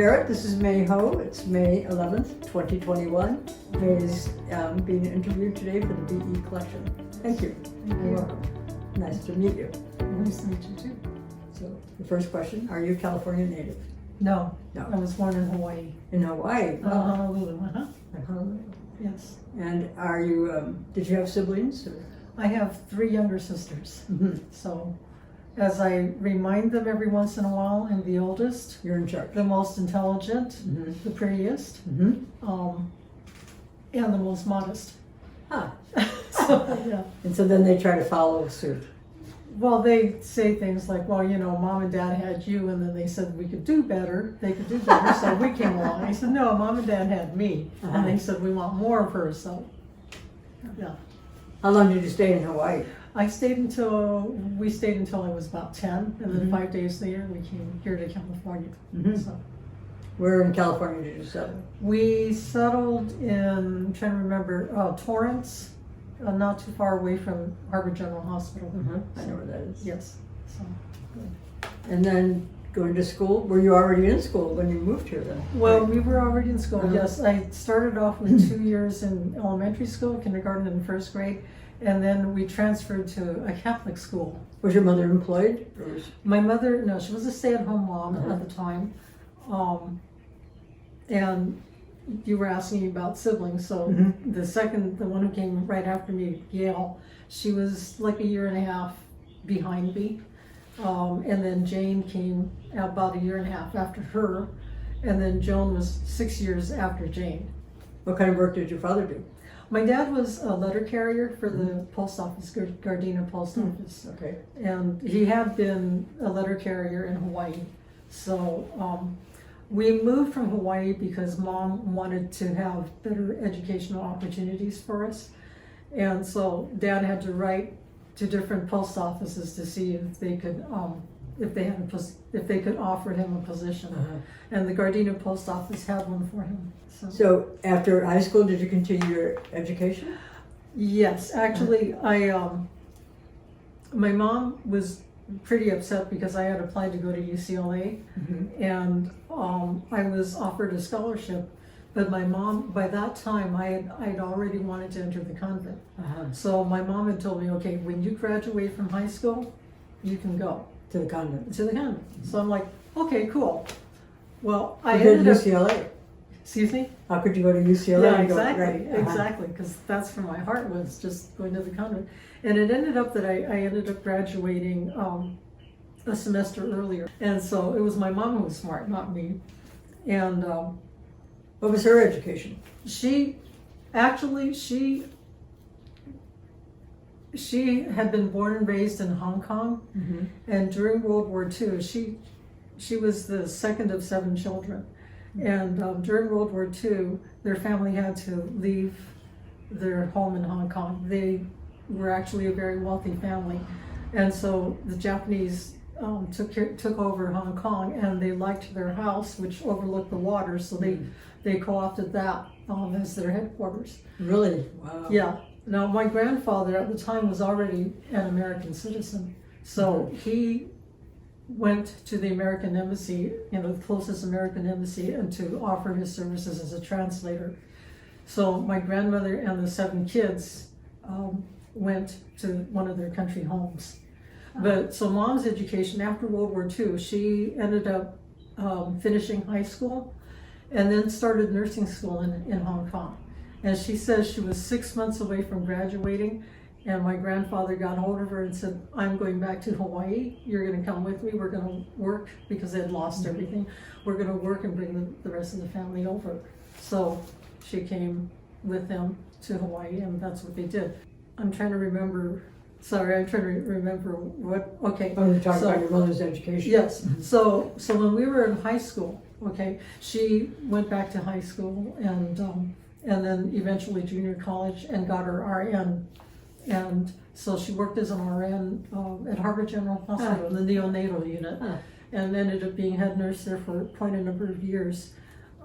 Barrett. This is May Ho. It's May 11th, 2021. May is being interviewed today for the BE collection. Thank you. Thank You're you. welcome. Nice to meet you. Nice to meet you too. So, the first question, are you a California native? No, No. I was born in Hawaii. In Hawaii? Honolulu, In Honolulu. yes. And are you, did you have siblings? Or? I have 3 younger sisters. Mhm. So as I remind them every once in a while, I'm the oldest, You're in charge. the most intelligent, Mhm. the prettiest, Mm-hmm. and the most modest. Huh. So, yeah. And so then they try to follow suit. Well, they say things like, well, you know, mom and dad had you, and then they said we could do better. They could do better, so we came along. I said, no, mom and dad had me. Uh-huh. And they said, we want more of her, so, yeah. How long did you stay in Hawaii? We stayed until I was about 10, and then Mhm. 5 days later we came here to California. Mhm. So Where in California did you settle? we settled in, I'm trying to remember, Torrance, not too far away from Harbor General Hospital. I know where that is. Yes. So, And then going to school, were you already in school when you moved here then? well, we were already in school, Uh-huh. yes. I started off with 2 years in elementary school, kindergarten and first grade, and then we transferred to a Catholic school. Was your mother employed? Or was... My mother, no, she was a stay-at-home mom Uh-huh. at the time. And you were asking me about siblings, so Mhm. the one who came right after me, Gail, she was like a year and a half behind me. And then Jane came about a year and a half after her. And then Joan was 6 years after Jane. What kind of work did your father do? My dad was a letter carrier for the post office, Gardena Post Office. Okay. And he had been a letter carrier in Hawaii. So we moved from Hawaii because mom wanted to have better educational opportunities for us. And so dad had to write to different post offices to see if they could if they could offer him a position. Uh-huh. And the Gardena Post Office had one for him. So after high school, did you continue your education? Yes, actually, my mom was pretty upset because I had applied to go to UCLA, Mm-hmm. and I was offered a scholarship. But my mom, by that time, I'd already wanted to enter the convent. Uh-huh. So my mom had told me, okay, when you graduate from high school, you can go To the convent. to the convent. So I'm like, okay, cool. Well, I You go to ended up, UCLA. excuse me? How could you go to UCLA? Yeah, and go, exactly, right, uh-huh. exactly, because that's where my heart was, just going to the convent. And it ended up that I ended up graduating a semester earlier. And so it was my mom who was smart, not me. And What was her education? she had been born and raised in Hong Kong, Mm-hmm. and during World War II, she was the second of 7 children. And during World War II, their family had to leave their home in Hong Kong. They were actually a very wealthy family, and so the Japanese took over Hong Kong, and they liked their house, which overlooked the water, so they co-opted that as their headquarters. Really? Wow. Yeah. Now, my grandfather at the time was already an American citizen, so he went to the American embassy, the closest American embassy, and to offer his services as a translator. So my grandmother and the 7 kids went to one of their country homes. But so mom's education after World War II, she ended up finishing high school and then started nursing school in Hong Kong. And she says she was 6 months away from graduating, and my grandfather got hold of her and said, I'm going back to Hawaii. You're going to come with me. We're going to work, because they had lost everything. We're going to work and bring the rest of the family over. So she came with them to Hawaii, and that's what they did. I'm trying to remember what, okay. Oh, you're talking So- about your mother's education? Yes, so when we were in high school, okay, she went back to high school and then eventually junior college and got her RN. And so she worked as an RN at Harbor General Hospital in the neonatal unit, and ended up being head nurse there for quite a number of years.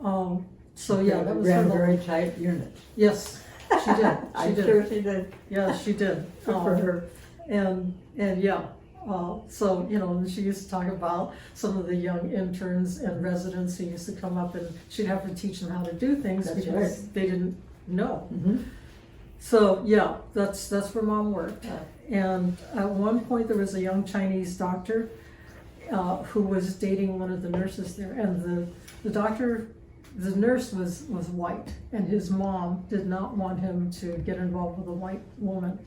So yeah, that was ran her. a very tight unit. Yes, she did. I'm sure she did. Yeah, she did. Good for her. And yeah, So, she used to talk about some of the young interns and residents who used to come up, and she'd have to teach them how to do things That's because they didn't know. Mm-hmm. So, yeah, that's where Mom worked. And at one point there was a young Chinese doctor who was dating one of the nurses there, and the nurse was white, and his mom did not want him to get involved with a white woman.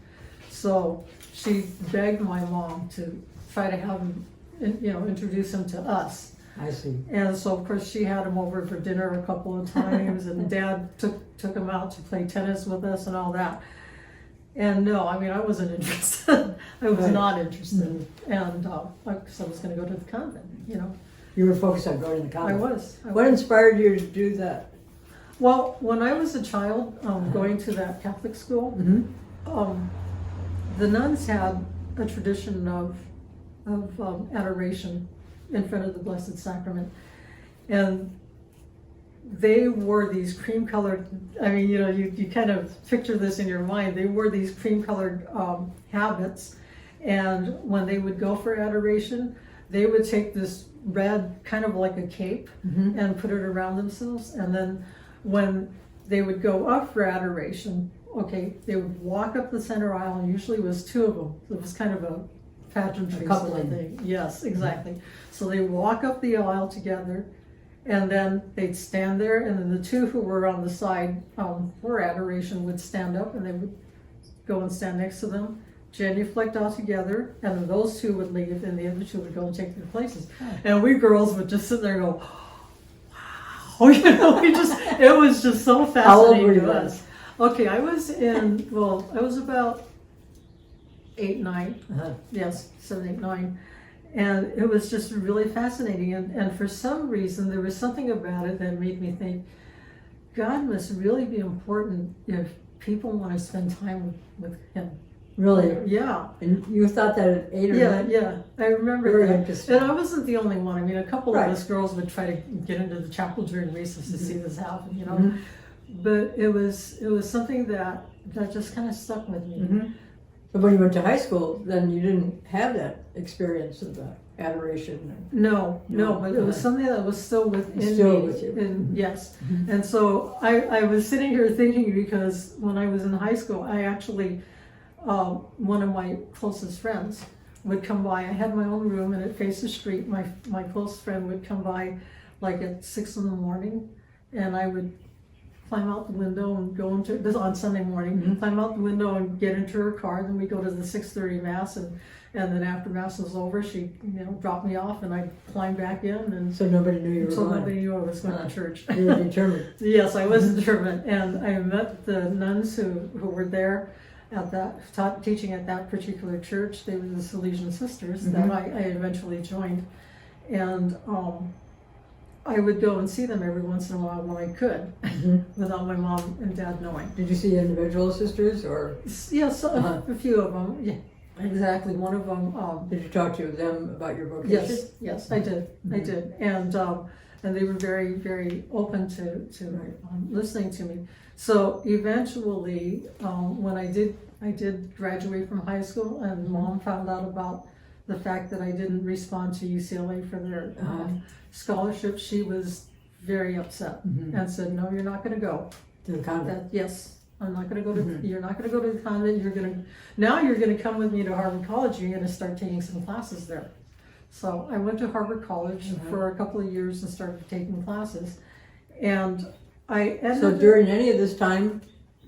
So she begged my mom to try to have him, introduce him to us. I see. And so of course she had him over for dinner a couple of times, and Dad took him out to play tennis with us and all that. And no, I wasn't interested. I was not interested. Mm-hmm. And because I was going to go to the convent, You were focused on going to the convent. I was. What inspired you to do that? Well, when I was a child, going to that Catholic school, Mm-hmm. The nuns had a tradition of adoration in front of the Blessed Sacrament, and they wore these cream-colored. You kind of picture this in your mind. They wore these cream-colored habits, and when they would go for adoration, they would take this red, kind of like a cape, Mm-hmm. and put it around themselves, and then when they would go up for adoration, they would walk up the center aisle, and usually it was two of them. It was kind of a pageantry sort of thing. Yes, exactly. So they walk up the aisle together, and then they'd stand there, and then the two who were on the side for adoration would stand up, and they would go and stand next to them, genuflect all together, and then those two would leave, and the other two would go and take their places. Oh. And we girls would just sit there and go, wow, it was just so fascinating. How old were you to then? us. I was about 8, 9. Uh-huh. Yes, 7, 8, 9. And it was just really fascinating. And for some reason, there was something about it that made me think, God must really be important if people want to spend time with Him. Really? Yeah. And you thought that at 8 or 9? Yeah. I remember Very that. interesting. And I wasn't the only one. A couple Right. of us girls would try to get into the chapel during recess to see this happen, Mm-hmm. But it was something that just kind of stuck with me. Mm-hmm. But when you went to high school, then you didn't have that experience of the adoration. No, but it was something that was still within Still me. with you. And yes. Mm-hmm. And so I was sitting here thinking, because when I was in high school, I actually, one of my closest friends would come by. I had my own room and it faced the street. My close friend would come by like at 6 in the morning, and I would climb out the window and go into this on Sunday morning. Mm-hmm. Climb out the window and get into her car. Then we go to the 6:30 mass, and then after mass was over, she dropped me off, and I climbed back in, and So nobody knew you were so going. nobody knew I was going to church. You were determined. Yes, I was determined, and I met the nuns who were there at that teaching at that particular church. They were the Salesian sisters that I eventually joined, and I would go and see them every once in a while when I could, without my mom and dad knowing. Did you see individual sisters or? Yes, a few of them. Yeah, exactly. One of them. Did you talk to them about your vocation? Yes, I did. I did, and they were very, very open to listening to me. So eventually, when I did graduate from high school, and Mom found out about the fact that I didn't respond to UCLA for their scholarship, she was very upset and said, "No, you're not going to go To the convent? Yes, I'm not going to go to. You're not going to go to the convent. You're going to come with me to Harvard College. You're going to start taking some classes there." So I went to Harvard College for a couple of years and started taking classes, and I ended. So during any of this time,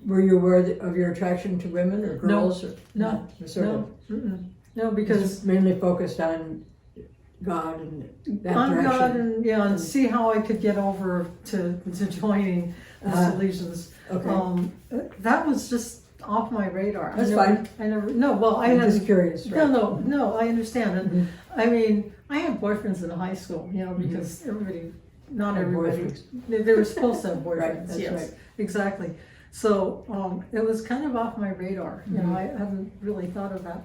were you aware of your attraction to women or girls? No. No, because Just mainly focused on God and that on direction. God and see how I could get over to joining the Salesians. Okay. That was just off my radar. That's fine. I never. No, well, I I'm had. just curious. Right? No. I understand, and I mean, I had boyfriends in high school. Because everybody, not Had everybody, boyfriends. they were supposed to have boyfriends. Right, that's yes, right. exactly. So it was kind of off my radar. I hadn't really thought of that.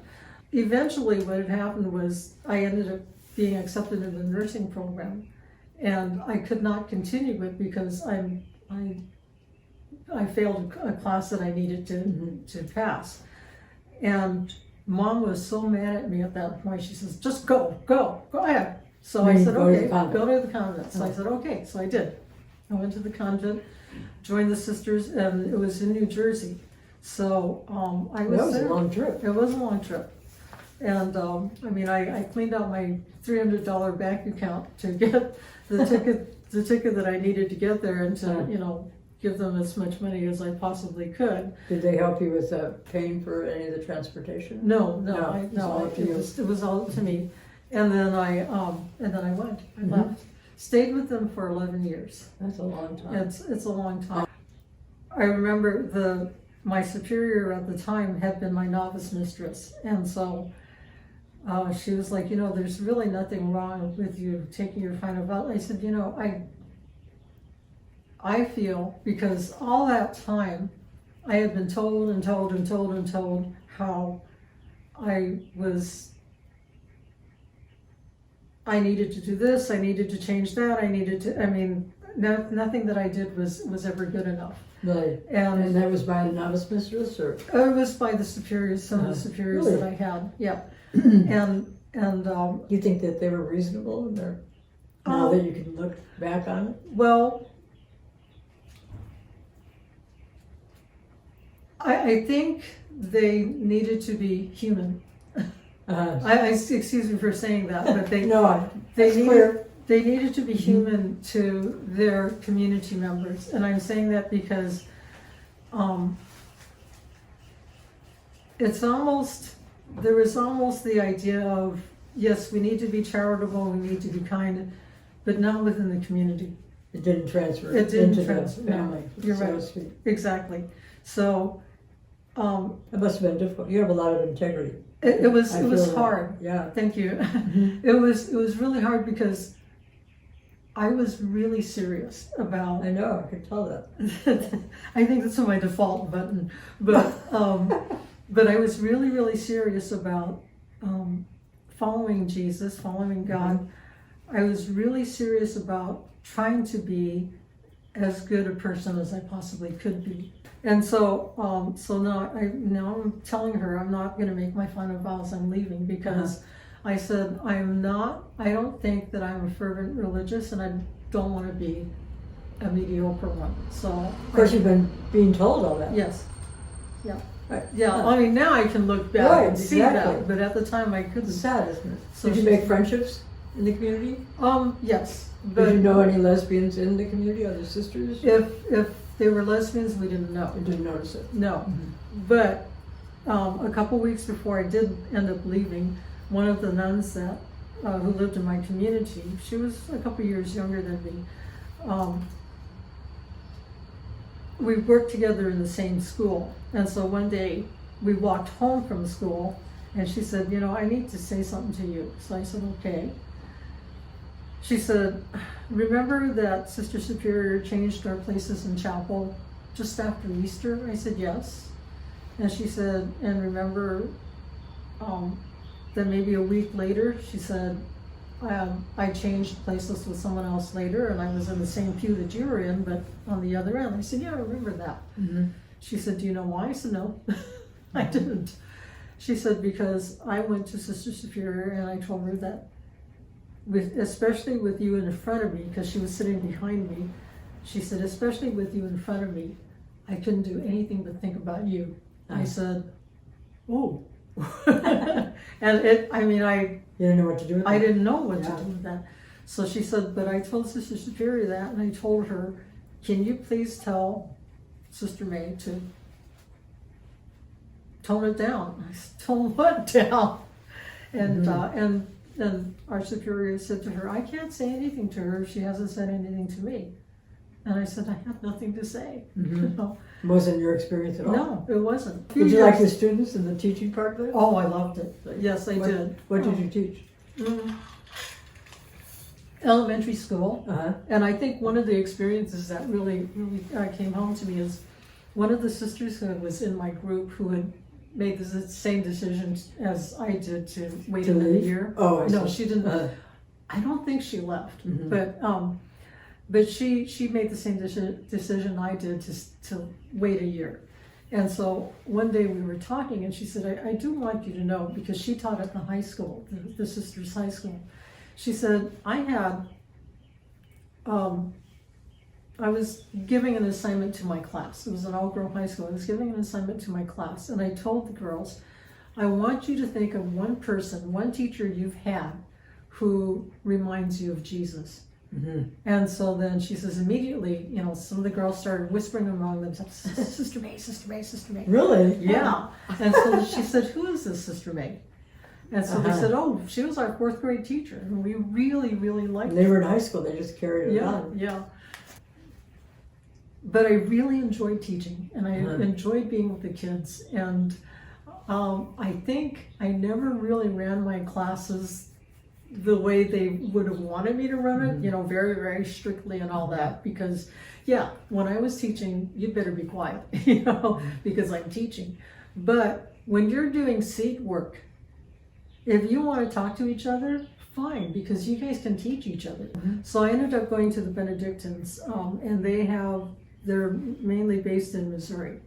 Eventually, what had happened was I ended up being accepted in the nursing program, and I could not continue it because I failed a class that I needed to pass, and Mom was so mad at me at that point. She says, just go ahead. So I Meaning said, go to the okay, convent. go to the convent. So I said, okay. So I did. I went to the convent, joined the sisters, and it was in New Jersey. So I was That was there. a long trip. It was a long trip. And I mean, I cleaned out my $300 bank account to get the ticket that I needed to get there, and to, you know, give them as much money as I possibly could. Did they help you with paying for any of the transportation? No, It's all up to you. it was all up to me. And then I went. I left. Stayed with them for 11 years. That's a long time. It's a long time. I remember my superior at the time had been my novice mistress, and so she was like, you know, there's really nothing wrong with you taking your final vow. I said, you know, I feel, because all that time I had been told and told and told and told how I needed to do this, I needed to change that, nothing that I did was ever good enough. Really? And that was by a novice mistress, or? It was by the superiors, some of the superiors Really? that I had, yeah. And You think that they were reasonable in their, now that you can look back on it? well, I think they needed to be human. Excuse me for saying that, but they needed to be human to their community members, and I'm saying that because there was almost the idea of, yes, we need to be charitable, we need to be kind, but not within the community. It didn't transfer It didn't into transfer, the no, family, you're so to right. speak. Exactly. So It must have been difficult. You have a lot of integrity. it was I it was feel that. hard. Yeah. Thank you. It was really hard because I was really serious about. I know, I could tell that. I think that's my default button, but I was really, really serious about following Jesus, following God. I was really serious about trying to be as good a person as I possibly could be. And so now I'm telling her I'm not going to make my final vows. I'm leaving because I said I don't think that I'm a fervent religious, and I don't want to be a mediocre one. So Of course, you've been being told all that. yes, yeah, Right. yeah. I mean, now I can look back Right, and see exactly. that, but at the time I It's couldn't. sad, isn't it? So Did you she- make friendships in the community? Yes, Did but you know any lesbians in the community, other sisters? if they were lesbians, we didn't know. You didn't notice it? No, but a couple weeks before I did end up leaving, one of the nuns that who lived in my community, she was a couple years younger than me. We worked together in the same school, and so one day we walked home from school, and she said, "You know, I need to say something to you." So I said, "Okay." She said, "Remember that Sister Superior changed our places in chapel just after Easter?" I said, "Yes." And she said, "And remember that maybe a week later," she said, I changed places with someone else later, and I was in the same pew that you were in, but on the other end." I said, "Yeah, I remember that." She said, "Do you know why?" I said, "No, I didn't." She said, "Because I went to Sister Superior and I told her that, especially with you in front of me," because she was sitting behind me, she said, "Especially with you in front of me, I couldn't do anything but think about you." I said, "Oh." And You didn't know what to do with I it? didn't know what Yeah. to do with that. So she said, "But I told Sister Superior that, and I told her, can you please tell Sister May to tone it down?" I said, "Tone what down?" And and our superior said to her, "I can't say anything to her if she hasn't said anything to me." And I said, "I have nothing to say." You know? Wasn't your experience at all? No, it wasn't. Did you like the students and the teaching part of it? Oh, I loved it. Yes, I did. What did you teach? Elementary school. Uh-huh. And I think one of the experiences that really came home to me is one of the sisters who was in my group who had made the same decision as I did to wait To another leave? year. Oh, I No, see. she didn't. I don't think she left, but she made the same decision I did to wait a year. And so one day we were talking, and she said, I do want you to know, because she taught at the high school, the sisters' high school. She said, I was giving an assignment to my class. It was an all-girl high school. I was giving an assignment to my class, and I told the girls, I want you to think of one person, one teacher you've had who reminds you of Jesus. Mm-hmm. And so then she says immediately, some of the girls started whispering among themselves, Sister May, Sister May, Sister May. Really? Yeah. And so she said, who is this Sister May? And so they said, oh, she was our 4th grade teacher. And we really, really liked her. They were in high school, they just carried it on. Yeah. But I really enjoyed teaching, and I enjoyed being with the kids. And I think I never really ran my classes the way they would have wanted me to run it, very, very strictly and all that. Because, when I was teaching, you'd better be quiet, because I'm teaching. But when you're doing seat work, if you want to talk to each other, fine, because you guys can teach each other. So I ended up going to the Benedictines, and they're mainly based in Missouri.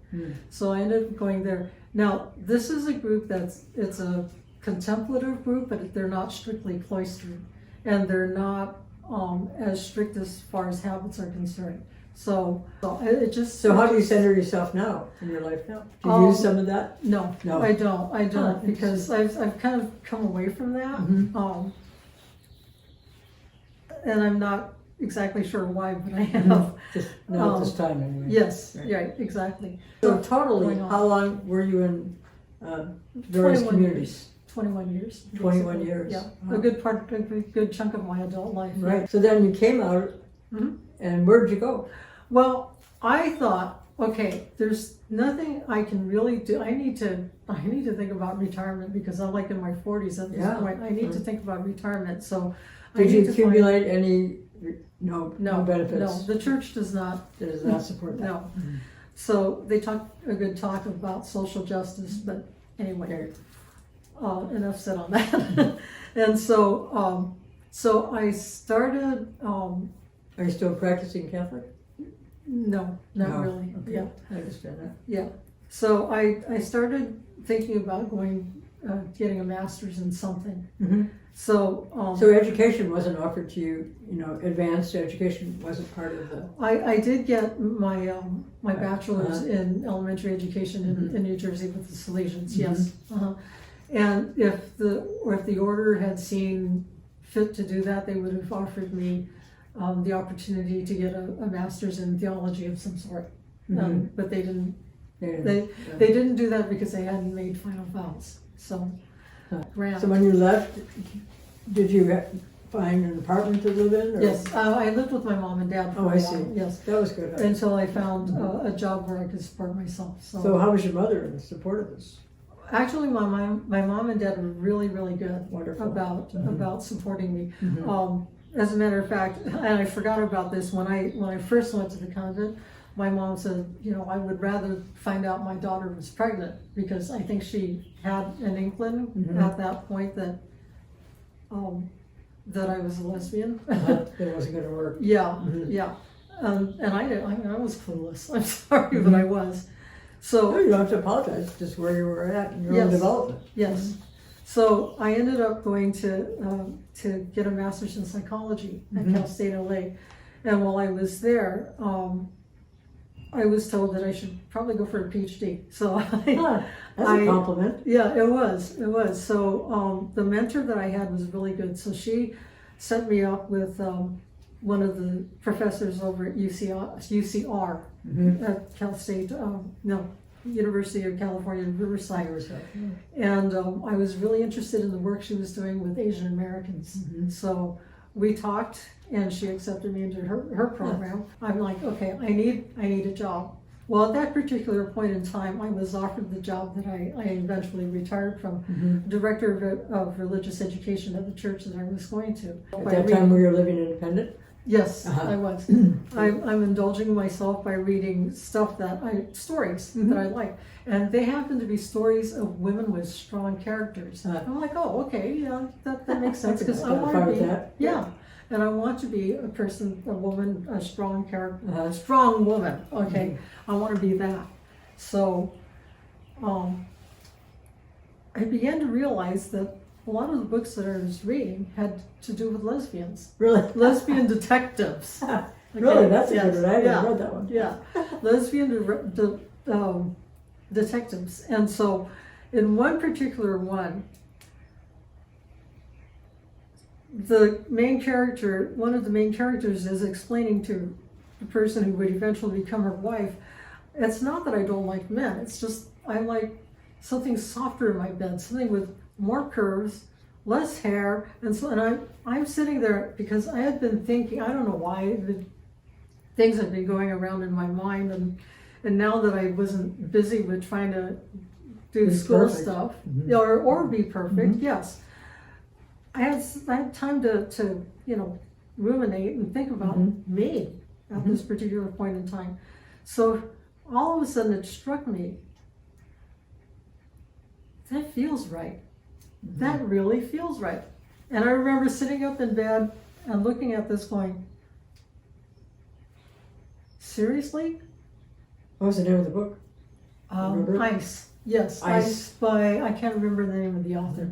So I ended up going there. Now, this is a group it's a contemplative group, but they're not strictly cloistered, and they're not as strict as far as habits are concerned. So it just. So how do you center yourself now in your life now? Do you use some of that? No, I don't, because I've kind of come away from that, and I'm not exactly sure why, but I have. Just not at this time anyway. Yes, right, exactly. So totally, how long were you in various 21 communities? years. 21 years. 21 years. Yeah, Wow. a good chunk of my adult life. Right. So then you came out, and where'd you go? Well, I thought, okay, there's nothing I can really do. I need to think about retirement, because I'm like in my 40s at this point. I need to think about retirement. So Did you accumulate any no benefits? No, the church does not support that. No. So they talk a good talk about social justice, but anyway, enough said on that. And so I started. Are you still practicing Catholic? No, not really. Okay. Yeah, I understand that. yeah. So I started thinking about getting a master's in something. So education wasn't offered to you. Advanced education wasn't part of the. I did get my bachelor's in elementary education in New Jersey with the Salesians. Yes. And if the order had seen fit to do that, they would have offered me the opportunity to get a master's in theology of some sort. But they didn't. They didn't do that because they hadn't made final vows. So. So when you left, did you find an apartment to live in? Or? Yes, I lived with my mom and dad for a while. I see. Yes, that was good. Until I found a job where I could support myself. So how was your mother in support of this? Actually, my mom and dad were really, really good. Wonderful. about supporting me. As a matter of fact, and I forgot about this, when I first went to the convent, my mom said, I would rather find out my daughter was pregnant, because I think she had an inkling at that point that I was a lesbian. It wasn't going to work. Yeah. And I was clueless. I'm sorry, but I was. So no, you don't have to apologize. Just where you were at in your own development. Yes. So I ended up going to get a master's in psychology at Cal State LA, and while I was there, I was told that I should probably go for a PhD. So that's a compliment. Yeah, it was. So the mentor that I had was really good. So she set me up with one of the professors over at UCR at Cal State, University of California, Riverside. And I was really interested in the work she was doing with Asian Americans. So we talked, and she accepted me into her program. I'm like, okay, I need a job. Well, at that particular point in time, I was offered the job that I eventually retired from, director of religious education at the church that I was going to. At that time, were you living independent? Yes, I was. I'm indulging myself by reading stories that I like, and they happen to be stories of women with strong characters. I'm like, oh, okay, yeah, that makes sense, because I want to be, and I want to be a woman, a strong character, a strong woman. Okay, I want to be that. So I began to realize that a lot of the books that I was reading had to do with lesbians, Really? lesbian detectives. Really? That's a yes, good one. I haven't yeah, read that one. Yeah, lesbian detectives. And so in one particular one, one of the main characters is explaining to the person who would eventually become her wife, it's not that I don't like men, it's just I like something softer in my bed, something with more curves, less hair, and I'm sitting there because I had been thinking, I don't know why, the things had been going around in my mind, and now that I wasn't busy with trying to do Be school perfect. stuff, Mhm. or be perfect, Mhm. yes. I had time to ruminate and think about Mhm. me at this particular point in time. So all of a sudden it struck me, that feels right. That really feels right. And I remember sitting up in bed and looking at this going, seriously? What was the name of the book? Remember? Ice. Yes, Ice. Ice by, I can't remember the name of the author.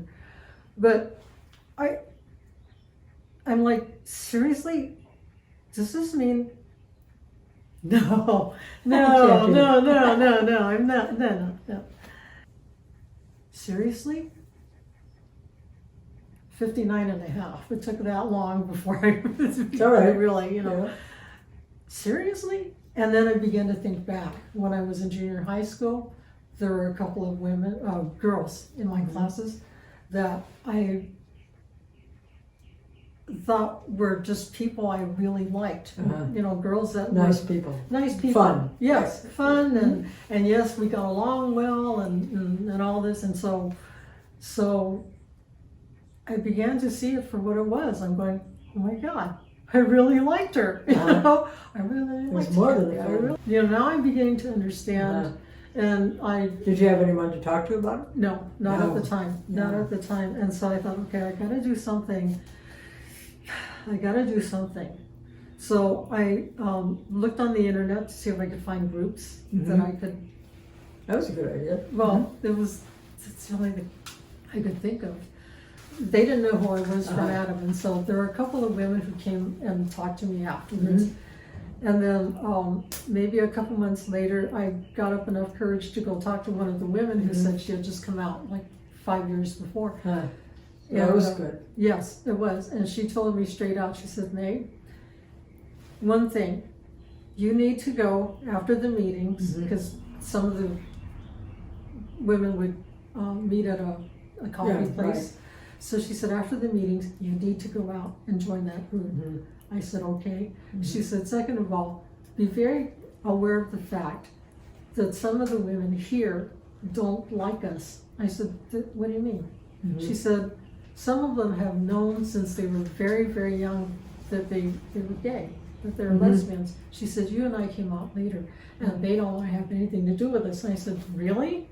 But I'm like, seriously? Does this mean? No, I'm not, no. Seriously? 59 and a half. It took that long before I all right. really, Yeah. seriously? And then I began to think back. When I was in junior high school, there were a couple of girls in my classes that I thought were just people I really liked. Girls that Nice were people. nice people. Fun. Yes, fun, and yes, we got along well, and all this, and so I began to see it for what it was. I'm going, oh my God, I really liked her. I really liked her. more than that. Now I'm beginning to understand. And Did you have anyone to talk to about it? no, not No. at the time, not at the time. And so I thought, okay, I gotta do something. So I looked on the internet to see if I could find groups that I could. That was a good idea. Well, it's the only thing I could think of. They didn't know who I was from Adam, and so there were a couple of women who came and talked to me afterwards. And then maybe a couple months later, I got up enough courage to go talk to one of the women who said she had just come out like 5 years before. That was good. Yes, it was. And she told me straight out, she said, May, one thing, you need to go after the meetings, because some of the women would meet at a coffee place. Right. So she said, after the meetings, you need to go out and join that group. I said, okay. She said, second of all, be very aware of the fact that some of the women here don't like us. I said, what do you mean? She said, some of them have known since they were very, very young that they were gay, that they're lesbians. She said, you and I came out later, and they don't want to have anything to do with us. And I said, really?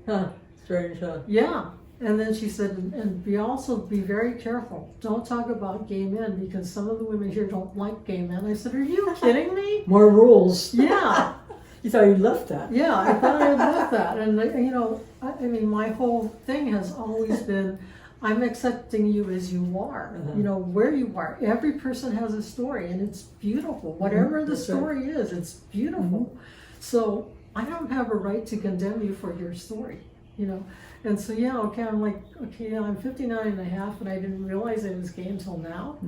Strange, huh? Yeah. And then she said, and be very careful. Don't talk about gay men, because some of the women here don't like gay men. I said, are you kidding me? More rules. Yeah. You thought you left that. Yeah, I thought I had left that. And I mean, my whole thing has always been, I'm accepting you as you are, where you are. Every person has a story, and it's beautiful. Whatever the story is, it's beautiful. So I don't have a right to condemn you for your story, And so, I'm like, okay, I'm 59 and a half, and I didn't realize I was gay until now,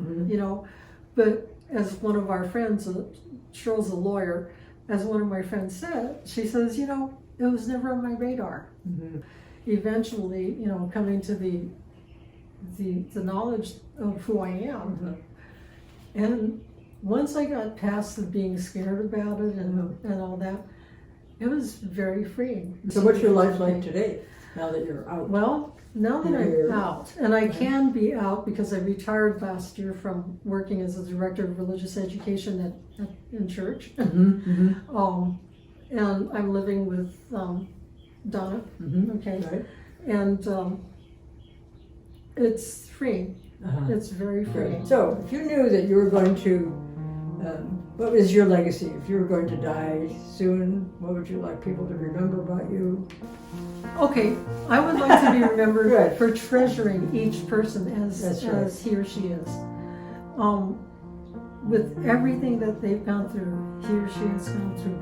But as one of our friends, Cheryl's a lawyer, as one of my friends said, she says, it was never on my radar. Eventually, coming to the knowledge of who I am. And once I got past the being scared about it and all that, it was very freeing. So what's your life like today, now that you're out? Well, now that I'm out, and I can be out because I retired last year from working as a director of religious education in church. And I'm living with Donna, okay? Right. And it's free. It's very free. So if you knew that you were going to What is your legacy? If you were going to die soon, what would you like people to remember about you? Okay, I would like to be remembered Good. for treasuring each person That's right. as he or she is. With everything that they've gone through, he or she has gone through,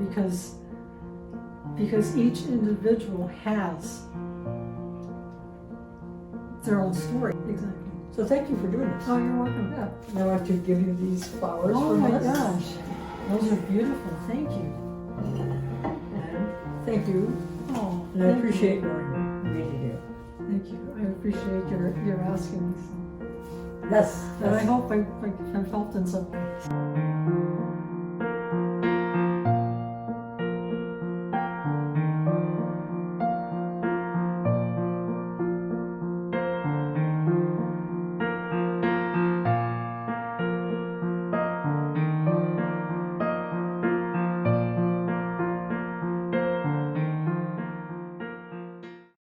because each individual has their own story. Exactly. So thank you for doing this. Oh, you're welcome. Yeah. And I want to give you these flowers Oh from my us. gosh, those are beautiful. Thank you. And thank you. Oh, And I thank you. appreciate meeting you. Thank you. I appreciate your asking me. Yes. And I yes. hope I've helped in some way.